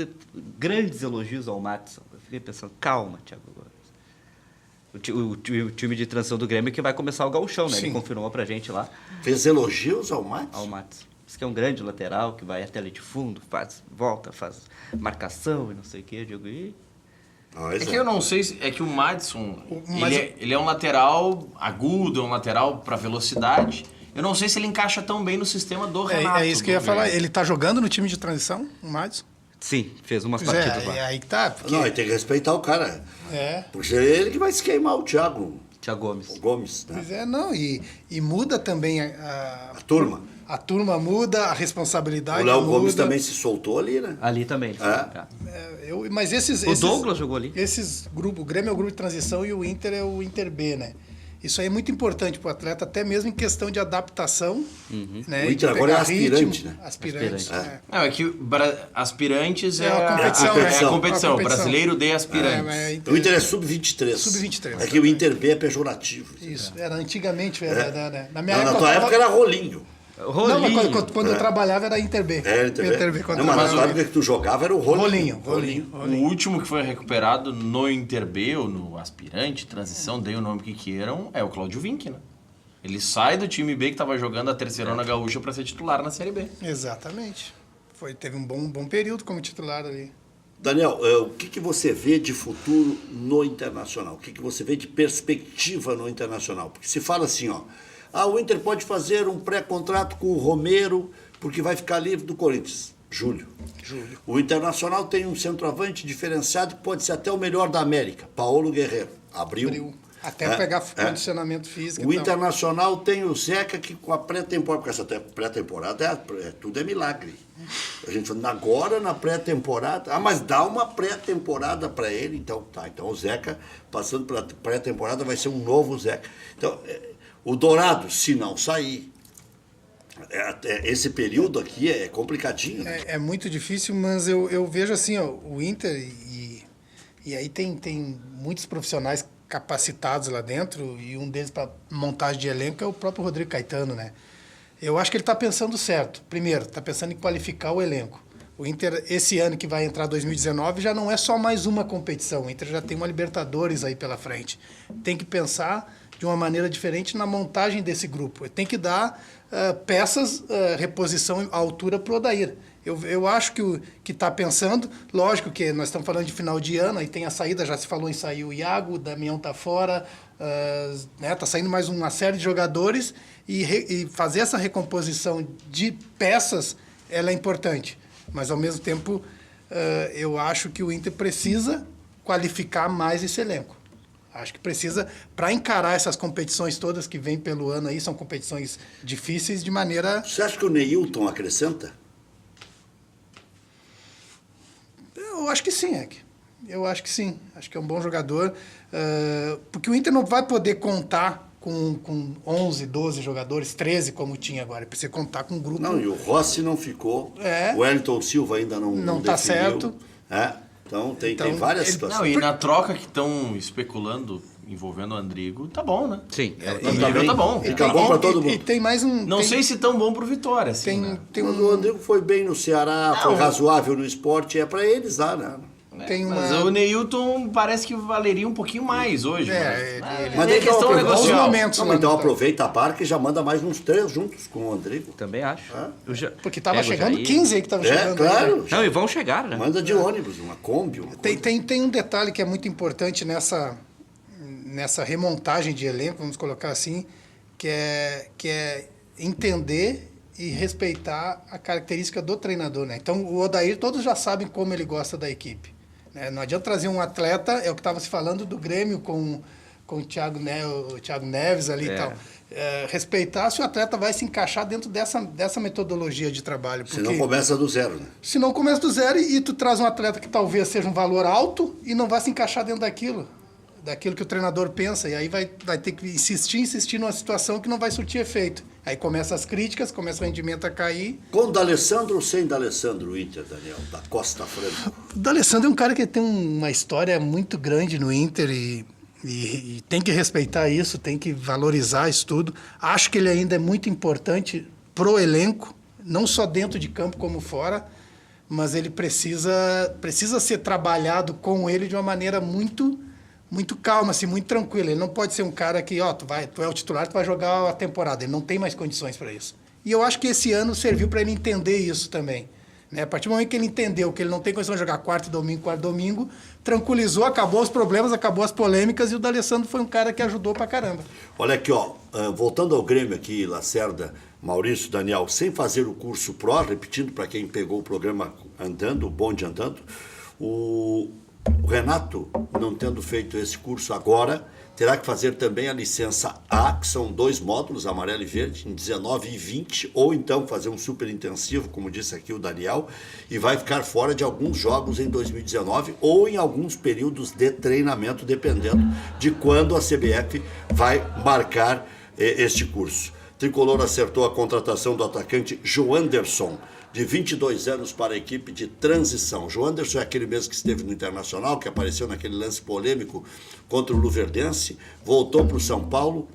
grandes elogios ao Matos. Eu fiquei pensando, calma, Thiago Gomes. O time de transição do Grêmio que vai começar o gauchão, né? Ele Sim. confirmou pra gente lá, Fez elogios ao Matos. ao Matos. Diz que é um grande lateral, que vai até ali de fundo, volta, faz marcação e não sei o quê. Eu digo, É que eu não sei, é que o Madison, mas ele é um lateral agudo, é um lateral para velocidade. Eu não sei se ele encaixa tão bem no sistema do Renato. É isso que eu ia do falar. Grêmio. Ele tá jogando no time de transição, o Madison? sim, fez umas Pois partidas é, lá. aí que tá. Porque, Não, ele tem que respeitar o cara. é. Porque é ele que vai se queimar, o Thiago Thiago Gomes. o Gomes. Né? Pois é, não. E muda também A turma. A turma muda, a responsabilidade O Léo muda. Gomes também se soltou ali, né? Ali também. Ele foi. Mas esses... O Douglas jogou ali. Esses grupos, o Grêmio é o grupo de transição e o Inter é o Inter B, né? Isso aí é muito importante para o atleta, até mesmo em questão de adaptação. Né? O E de Inter agora é pegar aspirante, ritmo. né? Aspirante, Aspirante. é. Não, é que aspirantes É a competição, é né? a competição. A O brasileiro de aspirantes. mas O Inter é sub-23. Sub-23, É que o Inter B é pejorativo. Isso, era antigamente, né? Na minha Não, na época... tua eu época tava- era rolinho. Não, mas Rolinho. quando eu trabalhava era Inter B. É, Inter B. quando Não, mas na trabalhava tua época que tu jogava era o rolinho. Rolinho. O último que foi recuperado no Inter B, ou no aspirante, transição, dei o nome que queiram, é o Cláudio Vinck, né? Ele sai do time B que estava jogando a terceirona gaúcha para ser titular na Série B. Exatamente. Teve um bom período como titular ali. Daniel, o que você vê de futuro no Internacional? O que você vê de perspectiva no Internacional? Porque se fala assim, ó, o Inter pode fazer um pré-contrato com o Romero porque vai ficar livre do Corinthians. Julho. O Internacional tem um centroavante diferenciado que pode ser até o melhor da América, Paulo Guerreiro. Abriu. Até pegar condicionamento físico. O e tal. Internacional tem o Zeca que com a pré-temporada, porque essa pré-temporada tudo é milagre. A gente falando agora na pré-temporada, mas dá uma pré-temporada para ele, então tá. Então o Zeca passando pela pré-temporada vai ser um novo Zeca. Então, o Dourado, se não sair, esse período aqui é complicadinho. Né? É muito difícil, mas eu vejo assim, ó, o Inter e aí tem muitos profissionais capacitados lá dentro e um deles para montagem de elenco é o próprio Rodrigo Caetano, né? Eu acho que ele está pensando certo. Primeiro, está pensando em qualificar o elenco. O Inter, esse ano que vai entrar 2019, já não é só mais uma competição. O Inter já tem uma Libertadores aí pela frente. Tem que pensar de uma maneira diferente na montagem desse grupo. Tem que dar peças, reposição à altura para o Odair. Eu acho que está pensando, lógico que nós estamos falando de final de ano, aí tem a saída, já se falou em sair o Iago, o Damião está fora, tá saindo mais uma série de jogadores e fazer essa recomposição de peças, ela é importante. Mas, ao mesmo tempo, eu acho que o Inter precisa qualificar mais esse elenco. Acho que precisa, para encarar essas competições todas que vêm pelo ano aí, são competições difíceis de maneira... Você acha que o Neilton acrescenta? Eu acho que sim, Eck. Eu acho que sim. Acho que é um bom jogador. Porque o Inter não vai poder contar com 11, 12 jogadores, 13 como tinha agora. Ele precisa contar com um grupo... Não, e o Rossi não ficou. O Wellington Silva ainda não está definiu. certo. Então, tem várias situações. Não, e na troca que estão especulando envolvendo o Andrigo, tá bom, né? Sim. Tá bom. Ele tá bom para todo mundo. E tem mais um... Não sei se tão bom pro Vitória, assim, né? Mas o Andrigo foi bem no Ceará, foi razoável no esporte, é para eles lá, né? Mas o Neilton parece que valeria um pouquinho mais hoje. Mas é questão negocial. Momentos, então aproveita a barca e já manda mais uns 3 juntos com o Andrigo. Também acho. Porque estava chegando 15 aí que estava chegando. Claro. Não, e vão chegar, né? Manda de ônibus, uma Kombi. Tem um detalhe que é muito importante nessa remontagem de elenco, vamos colocar assim, que é entender e respeitar a característica do treinador, né? Então, o Odair, todos já sabem como ele gosta da equipe. Né? Não adianta trazer um atleta, é o que estava se falando do Grêmio com o Thiago Neves ali e tal. Respeitar se o atleta vai se encaixar dentro dessa metodologia de trabalho. Se não começa do zero, né? Se não começa do zero e tu traz um atleta que talvez seja um valor alto e não vai se encaixar dentro daquilo que o treinador pensa, e aí vai ter que insistir numa situação que não vai surtir efeito. Aí começa as críticas, começa o rendimento a cair. Com D'Alessandro ou sem D'Alessandro o Inter, Daniel, da Costa Franco? O D'Alessandro é um cara que tem uma história muito grande no Inter e tem que respeitar isso, tem que valorizar isso tudo. Acho que ele ainda é muito importante pro elenco, não só dentro de campo como fora, mas ele precisa ser trabalhado com ele de uma maneira muito calma, assim, muito tranquila. Ele não pode ser um cara que, tu é o titular, tu vai jogar a temporada. Ele não tem mais condições para isso. E eu acho que esse ano serviu para ele entender isso também. Né? A partir do momento que ele entendeu que ele não tem condição de jogar quarto domingo, tranquilizou, acabou os problemas, acabou as polêmicas, e o D'Alessandro foi um cara que ajudou pra caramba. Olha aqui, voltando ao Grêmio aqui, Lacerda, Maurício, Daniel, sem fazer o curso pró, repetindo para quem pegou o programa andando, o bonde andando, o Renato, não tendo feito esse curso agora, terá que fazer também a licença A, que são 2 módulos, amarelo e verde, em 19 e 20, ou então fazer um super intensivo, como disse aqui o Daniel, e vai ficar fora de alguns jogos em 2019 ou em alguns períodos de treinamento, dependendo de quando a CBF vai marcar este curso. Tricolor acertou a contratação do atacante Joanderson, de 22 anos, para a equipe de transição. Joanderson é aquele mesmo que esteve no Internacional, que apareceu naquele lance polêmico contra o Luverdense, voltou para o São Paulo,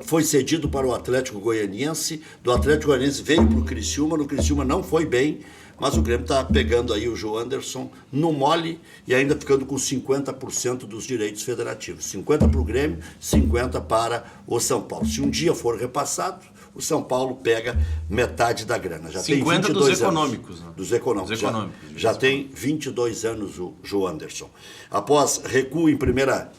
foi cedido para o Atlético Goianiense, do Atlético Goianiense veio para o Criciúma, no Criciúma não foi bem, mas o Grêmio está pegando aí o Joanderson no mole e ainda ficando com 50% dos direitos federativos. 50% para o Grêmio, 50% para o São Paulo. Se um dia for repassado, o São Paulo pega metade da grana. Já 50 tem 22 dos anos. Econômicos. Né? Dos econômicos. Já tem 22 anos o Joanderson. Após recuo em primeira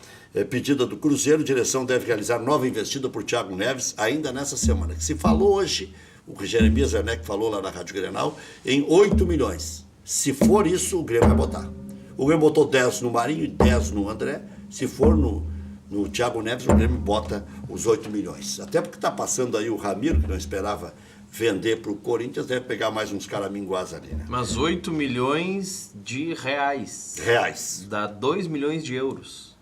pedida do Cruzeiro, a direção deve realizar nova investida por Thiago Neves ainda nessa semana. Que se falou hoje, o Jeremias Werneck falou lá na Rádio Grenal, em 8 milhões. Se for isso, o Grêmio vai botar. O Grêmio botou 10 no Marinho e 10 no André. Se for no Thiago Neves, o Grêmio bota os 8 milhões. Até porque está passando aí o Ramiro, que não esperava vender para o Corinthians, deve pegar mais uns caraminguás ali, né? Mas 8 milhões de reais. Dá 2 milhões de euros.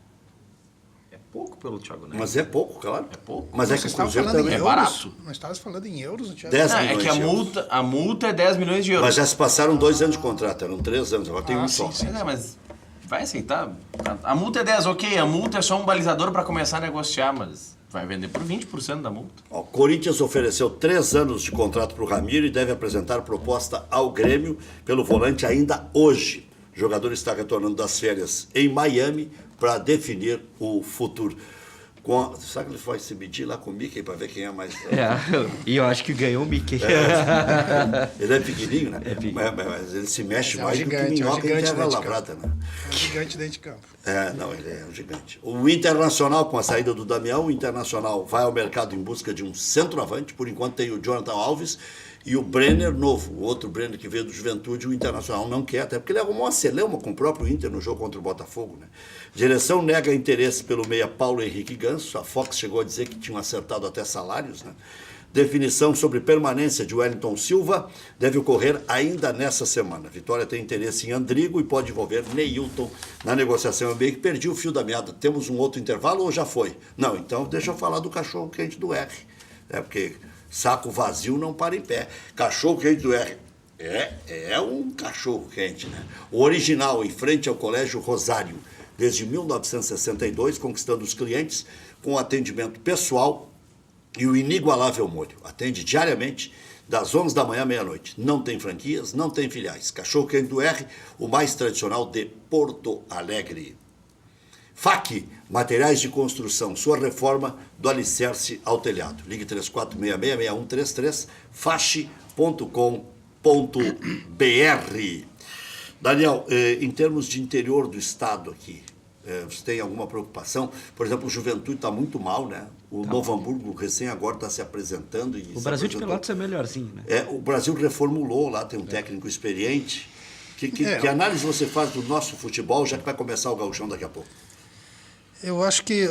É pouco pelo Thiago Neves. Mas é pouco, claro. É pouco. Mas é que o Cruzeiro também é barato. Nós estávamos falando em euros, o Thiago. 10 milhões é que a multa é 10 milhões de euros. Mas já se passaram 2 anos de contrato, eram 3 anos, agora tem um só. Sim, mas vai aceitar. A multa é 10, ok. A multa é só um balizador para começar a negociar, mas vai vender por 20% da multa. Ó, o Corinthians ofereceu 3 anos de contrato para o Ramiro e deve apresentar proposta ao Grêmio pelo volante ainda hoje. O jogador está retornando das férias em Miami para definir o futuro. Será que ele vai se medir lá com o Mickey para ver quem é mais... E eu acho que ganhou o Mickey. Ele é pequenininho, né? É pequeno. Mas ele se mexe É mais do que minhoca em terra lavrada, né? É um gigante dentro de campo. Não, ele é um gigante. O Internacional, com a saída do Damião, o Internacional vai ao mercado em busca de um centroavante. Por enquanto tem o Jonathan Alves e o Brenner novo, o outro Brenner que veio do Juventude. O Internacional não quer, até porque ele arrumou uma celeuma com o próprio Inter no jogo contra o Botafogo, né? Direção nega interesse pelo meia Paulo Henrique Ganso. A Fox chegou a dizer que tinham acertado até salários, né? Definição sobre permanência de Wellington Silva deve ocorrer ainda nessa semana. Vitória tem interesse em Andrigo e pode envolver Neilton na negociação. Eu meio que perdi o fio da meada. Temos um outro intervalo ou já foi? Não, então deixa eu falar do cachorro quente do R. Porque saco vazio não para em pé. Cachorro quente do R. É um cachorro quente, né? O original, em frente ao Colégio Rosário, desde 1962, conquistando os clientes com atendimento pessoal e o inigualável molho. Atende diariamente, das 11 da manhã à meia-noite. Não tem franquias, não tem filiais. Cachorro quente do R, o mais tradicional de Porto Alegre. FAC, materiais de construção, sua reforma do alicerce ao telhado. Ligue 3466-6133, fache.com.br. Daniel, em termos de interior do estado aqui, você tem alguma preocupação? Por exemplo, o Juventude está muito mal, né? O Novo Hamburgo recém agora está se apresentando. O Brasil de Pelotas é melhorzinho, né? O Brasil reformulou lá, tem um técnico experiente. Que análise você faz do nosso futebol, já que vai começar o gauchão daqui a pouco? Eu acho que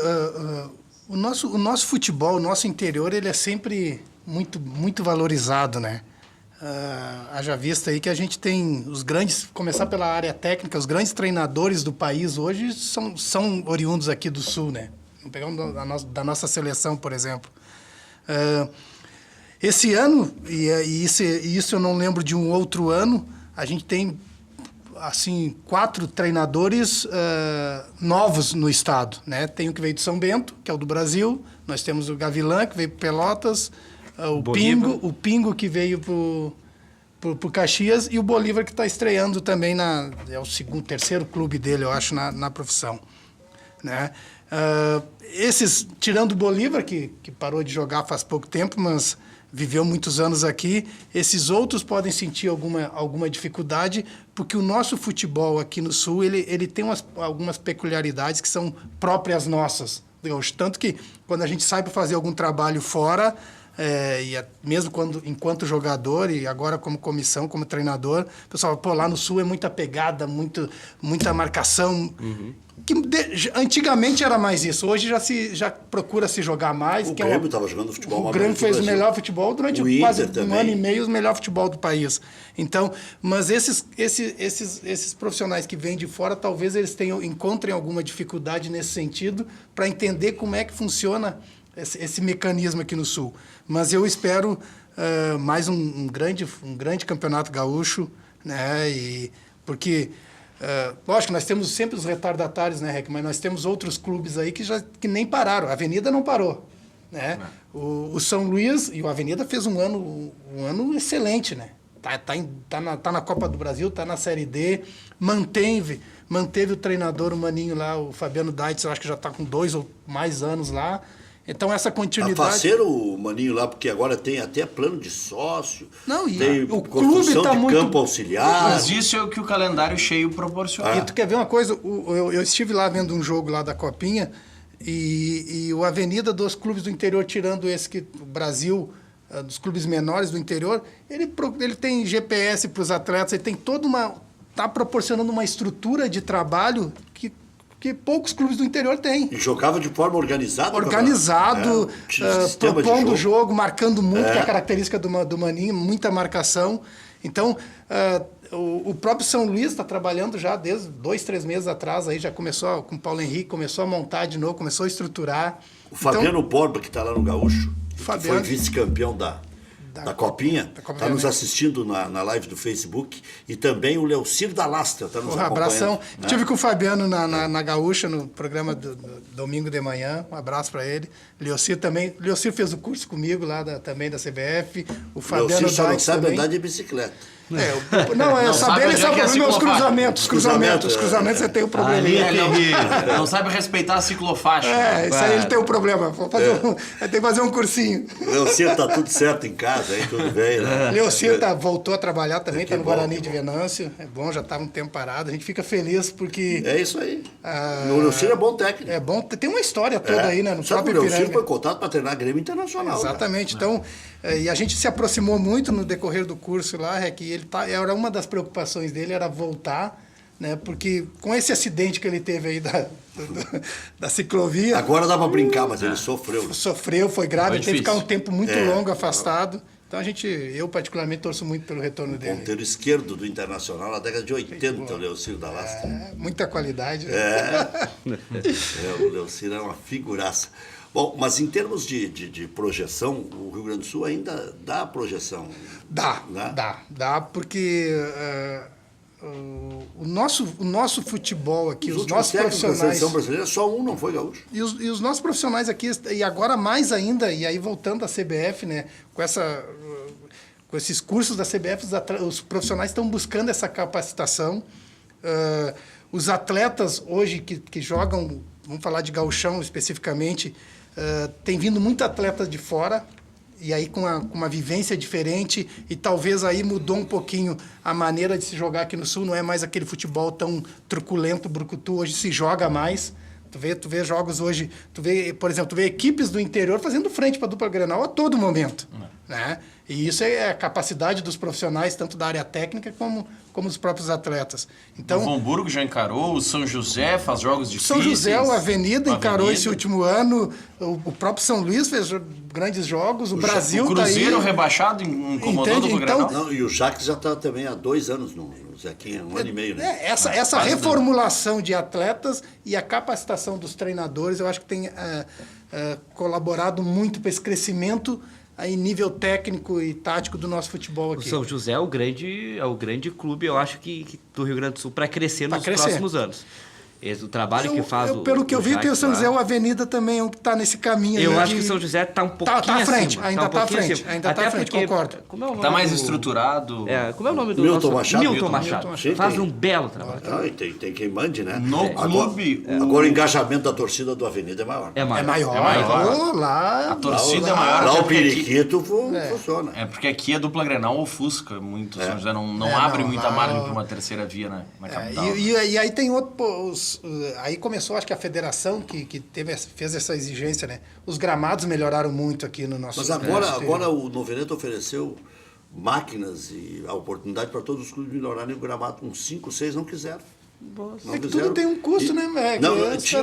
o nosso futebol, o nosso interior, ele é sempre muito, muito valorizado, né? Haja vista aí que a gente tem os grandes, começar pela área técnica, os grandes treinadores do país hoje são oriundos aqui do Sul, né? Vamos pegar da nossa seleção, por exemplo. Esse ano, e isso eu não lembro de um outro ano, a gente tem assim 4 treinadores novos no estado, né? Tem o que veio de São Bento, que é o do Brasil, nós temos o Gavilã, que veio para Pelotas, o Pingo que veio pro Caxias e o Bolívar que está estreando também é o terceiro clube dele, eu acho, na profissão, né? Tirando o Bolívar, que parou de jogar faz pouco tempo, mas viveu muitos anos aqui, esses outros podem sentir alguma dificuldade, porque o nosso futebol aqui no Sul, ele tem algumas peculiaridades que são próprias nossas. Tanto que quando a gente sai para fazer algum trabalho fora, mesmo enquanto jogador e agora como comissão, como treinador, o pessoal fala, lá no Sul é muita pegada, muita marcação. Que antigamente era mais isso, hoje já procura se jogar mais. O Grêmio estava jogando futebol. O Grêmio fez o melhor futebol durante quase um ano e meio, o melhor futebol do país. Então, mas esses profissionais que vêm de fora, talvez eles encontrem alguma dificuldade nesse sentido para entender como é que funciona esse mecanismo aqui no Sul. Mas eu espero mais um grande campeonato gaúcho, né? Porque lógico, nós temos sempre os retardatários, né, Rec? Mas nós temos outros clubes aí que nem pararam. A Avenida não parou, né? O São Luís e o Avenida fez um ano excelente, né? Tá na Copa do Brasil, tá na Série D, manteve o treinador, o maninho lá, o Fabiano Daitz, eu acho que já está com 2 ou mais anos lá. Então, essa continuidade... Tá faceiro o maninho lá, porque agora tem até plano de sócio, tem o construção clube tá de muito... campo auxiliar. Mas isso é o que o calendário cheio proporciona. E tu quer ver uma coisa? Eu estive lá vendo um jogo lá da Copinha e o Avenida dos clubes do interior, tirando esse que o Brasil, dos clubes menores do interior, ele tem GPS para os atletas, ele tem toda está proporcionando uma estrutura de trabalho que poucos clubes do interior têm. E jogava de forma organizada. Organizado, propondo o jogo, marcando muito, que é a característica do Maninho, muita marcação. Então, o próprio São Luís está trabalhando já desde 2, 3 meses atrás, aí já começou com o Paulo Henrique, começou a montar de novo, começou a estruturar. O Fabiano Borba, que está lá no Gaúcho, que Fabiano, foi vice-campeão da Copinha, da Copa está nos Venezuela. assistindo na live do Facebook, e também o Leocir da Lastra está nos Um acompanhando. abração. né? Estive com o Fabiano na Gaúcha, no programa do domingo de manhã. Um abraço para ele. Leocir também. Leocir fez o curso comigo lá também da CBF. O Fabiano Leocir só não Dykes sabe também. andar de bicicleta. Não, Não saber sabe ele onde é sabe que é a os meus ciclofaixa. cruzamentos. Os cruzamentos você tem o problema. Ali é Não sabe respeitar a ciclofaixa. Isso aí ele tem um problema. Vai ter que fazer um cursinho. O Leocir está tudo certo em casa, aí tudo bem, né? Leocir voltou a trabalhar também, está no bom, Guarani que de bom. Venâncio. É bom, já estava um tempo parado. A gente fica feliz porque É isso aí. O Leocir é bom técnico. é bom. Tem uma história toda aí, né? No Sabe que próprio o Leocir Ipiranga. foi cotado para treinar Grêmio Internacional. cara. Exatamente. Então, e a gente se aproximou muito no decorrer do curso lá, que ele era uma das preocupações dele era voltar, né? Porque com esse acidente que ele teve aí da ciclovia, Agora dá para brincar, mas ele sofreu. sofreu, foi grave, Foi ele teve que ficar um difícil. tempo muito longo afastado. Então eu particularmente torço muito pelo retorno dele. Ponteiro esquerdo do Internacional na década de 80, o Leocir da Lastra. Muita qualidade. Né? O Leocir é uma figuraça. Bom, mas em termos de projeção, o Rio Grande do Sul ainda dá projeção. Dá, Né? dá, porque o nosso futebol aqui, Os os últimos nossos técnicos da profissionais... seleção brasileira, só um não foi gaúcho. E os nossos profissionais aqui, e agora mais ainda, e aí voltando à CBF, né, com esses cursos da CBF, os profissionais estão buscando essa capacitação. Os atletas hoje que jogam, vamos falar de gauchão especificamente, tem vindo muito atleta de fora, e aí com uma vivência diferente, e talvez aí mudou um pouquinho a maneira de se jogar aqui no Sul, não é mais aquele futebol tão truculento, brucutu, hoje se joga mais. Tu vê jogos hoje, por exemplo, tu vê equipes do interior fazendo frente para a dupla Grenal a todo momento. Né? E isso é a capacidade dos profissionais, tanto da área técnica como dos próprios atletas. Então, O Hamburgo já encarou, o São José faz jogos difíceis. São José, o Avenida, encarou Avenida. esse último ano, o próprio São Luís fez grandes jogos, o Brasil O está aí. Cruzeiro rebaixado incomodando Entende? o Grenal. Então, Não, e o Jacques já está também há 2 anos no Zequinha, 1 ano e meio, né? Essa quase reformulação de atletas e a capacitação dos treinadores, eu acho que tem colaborado muito para esse crescimento em nível técnico e tático do nosso futebol O aqui. São José é o grande clube, eu acho, que do Rio Grande do Sul para crescer Pra nos crescer. próximos anos. O trabalho que faz Pelo que eu vi, que o São José, lá, o Avenida também é um que está nesse caminho. eu aí acho de- que o São José está um pouquinho tá à frente, acima, ainda um tá à pouquinho frente, acima. ainda tá Até à frente, porque- concordo. Como é o nome Tá mais do- estruturado. como é o nome do Milton nosso... Machado? Milton Milton Machado. Machado. Faz Tem. um belo trabalho. Ah, e tem quem mande, né? No clube, Agora o engajamento da torcida do Avenida é maior. É maior. É maior. É maior. Oh, lá, A torcida é maior. Lá até o porque aqui- periquito funciona. É porque aqui a dupla Grenal ofusca muito. São José não É, abre não, muita lá- margem para uma terceira via na capital. E aí tem outro. Aí começou, acho que a federação que fez essa exigência, né? Os gramados melhoraram muito aqui no nosso. Mas agora o Noveneto ofereceu máquinas e a oportunidade para todos os clubes melhorarem o gramado. Uns 5, 6 não quiseram. Não É que tudo tem um custo, né, Meg? Não, tinha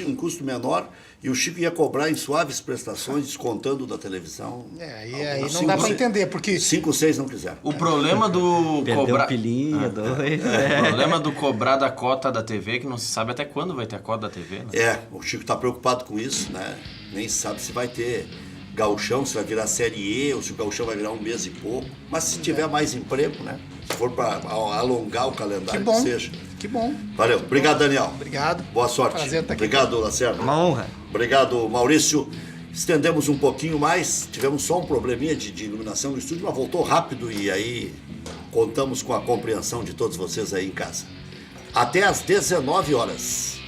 um custo menor e o Chico ia cobrar em suaves prestações, descontando da televisão. Aí não dá para entender, porque 5, 6 não quiseram. O problema do Perdeu cobrar... um pilinha, dois. O problema do cobrar da cota da TV, que não se sabe até quando vai ter a cota da TV, né? O Chico está preocupado com isso, né? Nem sabe se vai ter gauchão, se vai virar Série E ou se o gauchão vai virar 1 mês e pouco. Mas se tiver mais emprego, né? Se for para alongar o calendário, que bom. seja. Que bom. Valeu. Obrigado, Daniel. Obrigado. Boa sorte. Prazer estar aqui. Obrigado, Lacerda. Uma honra. Obrigado, Maurício. Estendemos um pouquinho mais, tivemos só um probleminha de iluminação no estúdio, mas voltou rápido e aí contamos com a compreensão de todos vocês aí em casa. Até às 19 horas.